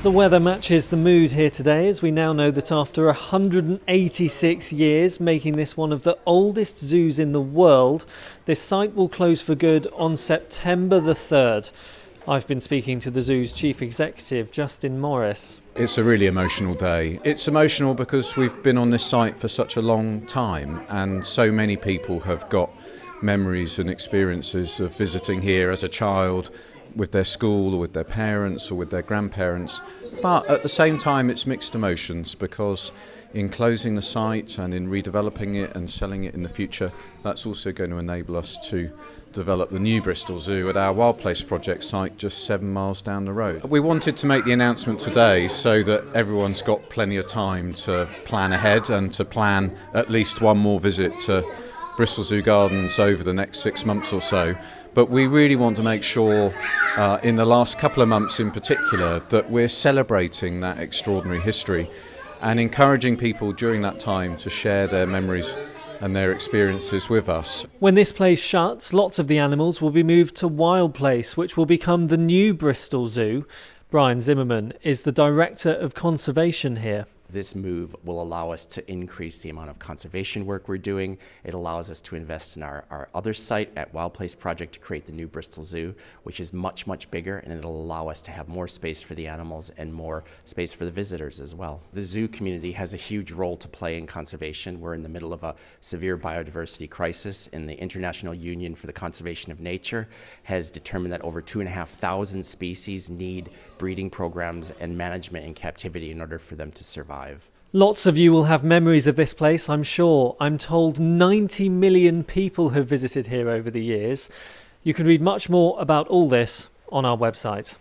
The weather matches the mood here today, as we now know that after 186 years, making this one of the oldest zoos in the world, this site will close for good on September the 3rd. I've been speaking to the zoo's chief executive, Justin Morris. It's a really emotional day. It's emotional because we've been on this site for such a long time, and so many people have got memories and experiences of visiting here as a child with their school or with their parents or with their grandparents. But at the same time, it's mixed emotions, because in closing the site and in redeveloping it and selling it in the future, that's also going to enable us to develop the new Bristol Zoo at our Wild Place project site just 7 miles down the road. We wanted to make the announcement today so that everyone's got plenty of time to plan ahead and to plan at least one more visit to Bristol Zoo Gardens over the next 6 months or so. But we really want to make sure, in the last couple of months in particular, that we're celebrating that extraordinary history and encouraging people during that time to share their memories and their experiences with us. When this place shuts, lots of the animals will be moved to Wild Place, which will become the new Bristol Zoo. Brian Zimmerman is the Director of Conservation here. This move will allow us to increase the amount of conservation work we're doing. It allows us to invest in our other site at Wild Place Project to create the new Bristol Zoo, which is much, much bigger, and it'll allow us to have more space for the animals and more space for the visitors as well. The zoo community has a huge role to play in conservation. We're in the middle of a severe biodiversity crisis, and the International Union for the Conservation of Nature has determined that over 2,500 species need breeding programs and management in captivity in order for them to survive. Lots of you will have memories of this place, I'm sure. I'm told 90 million people have visited here over the years. You can read much more about all this on our website.